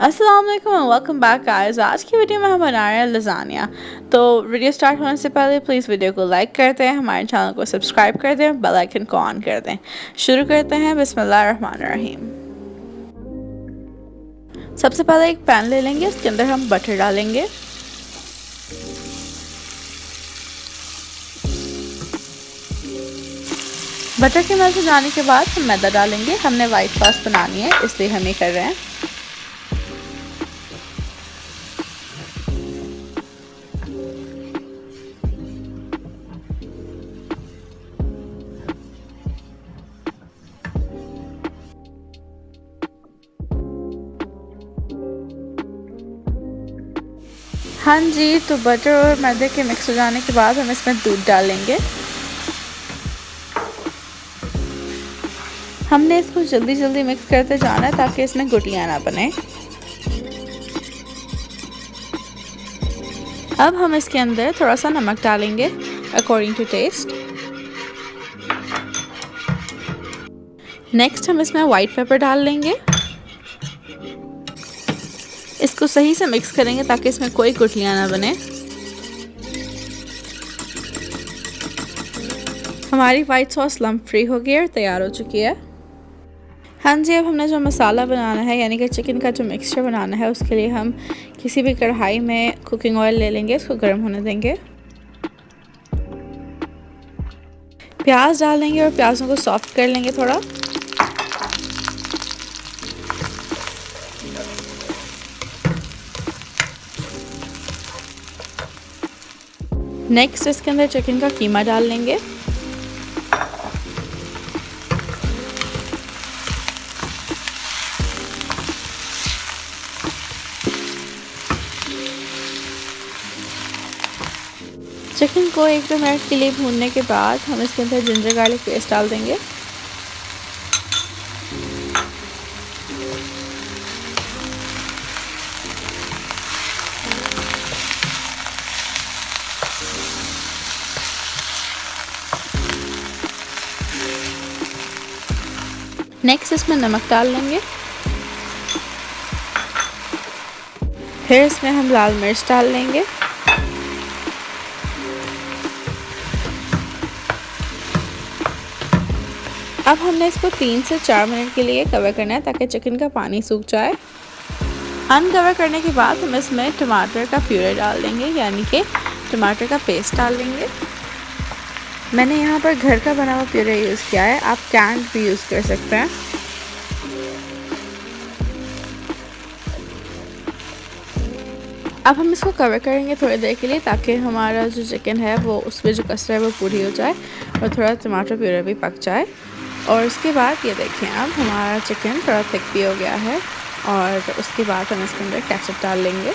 अस्सलाम वालेकुम and welcome back guys. आज की वीडियो में हम बना रहे हैं लजानिया। तो वीडियो स्टार्ट होने से पहले प्लीज़ वीडियो को लाइक कर दें, हमारे चैनल को सब्सक्राइब कर दें, बेल आइकन को ऑन कर दें। शुरू करते हैं, बिस्मिल्लाह रहमान रहीम। सबसे पहले एक पैन ले लेंगे, उसके अंदर हम बटर डालेंगे। बटर के मेल्ट हो जाने के बाद हम मैदा डालेंगे। हमने वाइट सॉस बनानी है, इसलिए हम ये कर रहे हैं। हाँ जी, तो बटर और मैदे के मिक्स हो जाने के बाद हम इसमें दूध डालेंगे। हमने इसको जल्दी जल्दी मिक्स करते जाना है ताकि इसमें गुठलियाँ ना बने। अब हम इसके अंदर थोड़ा सा नमक डालेंगे अकॉर्डिंग टू टेस्ट। नेक्स्ट हम इसमें वाइट पेपर डाल लेंगे। इसको सही से मिक्स करेंगे ताकि इसमें कोई गुठलियाँ ना बने। हमारी वाइट सॉस लम्प फ्री हो गई और तैयार हो चुकी है। हाँ जी, अब हमने जो मसाला बनाना है यानी कि चिकन का जो मिक्सचर बनाना है, उसके लिए हम किसी भी कढ़ाई में कुकिंग ऑयल ले लेंगे, इसको गर्म होने देंगे। प्याज डालेंगे और प्याज़ों को सॉफ्ट कर लेंगे थोड़ा। नेक्स्ट इसके अंदर चिकन का कीमा डाल लेंगे। चिकन को 1-2 मिनट के लिए भूनने के बाद हम इसके अंदर जिंजर गार्लिक पेस्ट डाल देंगे। नेक्स्ट इसमें नमक डाल लेंगे। फिर इसमें हम लाल मिर्च डाल लेंगे। अब हमने इसको 3 से 4 मिनट के लिए कवर करना है ताकि चिकन का पानी सूख जाए। अनकवर करने के बाद हम इसमें टमाटर का प्यूरे डाल देंगे यानी कि टमाटर का पेस्ट डाल देंगे। मैंने यहाँ पर घर का बना हुआ प्यूरे यूज़ किया है, आप कैंड भी यूज़ कर सकते हैं। अब हम इसको कवर करेंगे थोड़ी देर के लिए ताकि हमारा जो चिकन है वो उसमें जो कस्टर्ड है वो पूरी हो जाए और थोड़ा टमाटर प्यूरे भी पक जाए। और उसके बाद ये देखें, अब हमारा चिकन थोड़ा थिक भी हो गया है। और उसके बाद हम इसके अंदर केचप डाल लेंगे।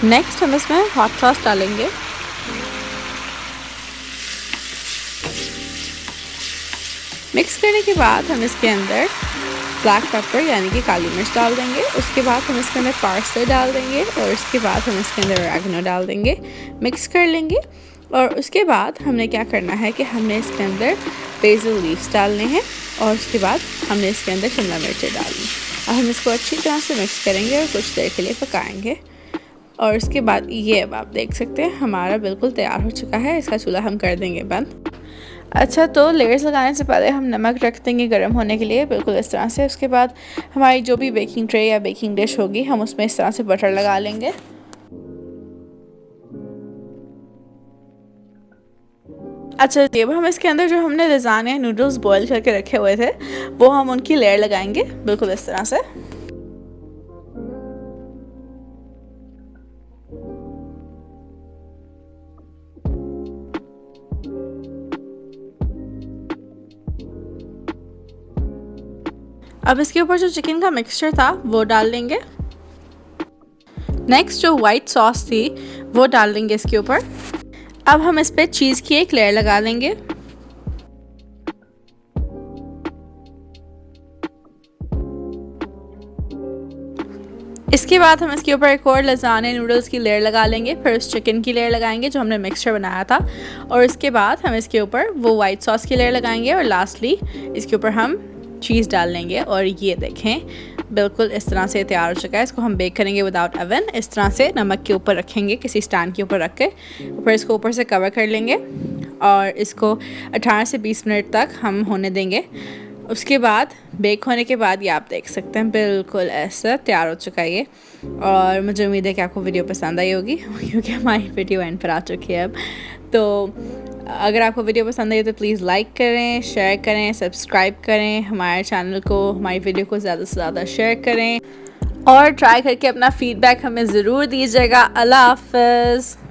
नेक्स्ट हम इसमें हॉट सॉस डालेंगे। मिक्स करने के बाद हम इसके अंदर ब्लैक पेपर यानी कि काली मिर्च डाल देंगे। उसके बाद हम इसके अंदर पार्सले डाल देंगे और उसके बाद हम इसके अंदर ओरेगानो डाल देंगे। मिक्स कर लेंगे और उसके बाद हमने क्या करना है कि हमने इसके अंदर बेसिल लीव्स डालने हैं और उसके बाद हमने इसके अंदर शिमला मिर्चें डालनी। अब हम इसको अच्छी तरह से मिक्स करेंगे और कुछ देर के लिए पकाएंगे। और उसके बाद ये अब आप देख सकते हैं हमारा बिल्कुल तैयार हो चुका है। इसका चूल्हा हम कर देंगे बंद। अच्छा, तो लेयर्स लगाने से पहले हम नमक रख देंगे गर्म होने के लिए, बिल्कुल इस तरह से। उसके बाद हमारी जो भी बेकिंग ट्रे या बेकिंग डिश होगी हम उसमें इस तरह से बटर लगा लेंगे। अच्छा, अब हम इसके अंदर जो हमने लज़ानिया नूडल्स बॉईल करके रखे हुए थे वो हम उनकी लेयर लगाएंगे बिल्कुल इस तरह से। अब इसके ऊपर जो चिकन का मिक्सचर था वो डाल देंगे। नेक्स्ट जो वाइट सॉस थी वो डाल देंगे इसके ऊपर। अब हम इस पर चीज़ की एक लेयर लगा देंगे। इसके बाद हम इसके ऊपर एक और लज़ानिया नूडल्स की लेयर लगा लेंगे। फिर उस चिकन की लेयर लगाएंगे जो हमने मिक्सचर बनाया था और इसके बाद हम इसके ऊपर वो वाइट सॉस की लेयर लगाएंगे और लास्टली इसके ऊपर हम चीज़ डाल लेंगे और ये देखें बिल्कुल इस तरह से तैयार हो चुका है। इसको हम बेक करेंगे विदाउट ओवन। इस तरह से नमक के ऊपर रखेंगे, किसी स्टैंड के ऊपर रख के, ऊपर इसको ऊपर से कवर कर लेंगे और इसको 18 से 20 मिनट तक हम होने देंगे। उसके बाद बेक होने के बाद ये आप देख सकते हैं बिल्कुल ऐसा तैयार हो चुका है ये। और मुझे उम्मीद है कि आपको वीडियो पसंद आई होगी क्योंकि हमारी वीडियो एंड पर आ चुकी है अब। तो अगर आपको वीडियो पसंद आई तो प्लीज़ लाइक करें, शेयर करें, सब्सक्राइब करें हमारे चैनल को, हमारी वीडियो को ज़्यादा से ज़्यादा शेयर करें और ट्राई करके अपना फ़ीडबैक हमें ज़रूर दीजिएगा। अल्लाह हाफ़िज़।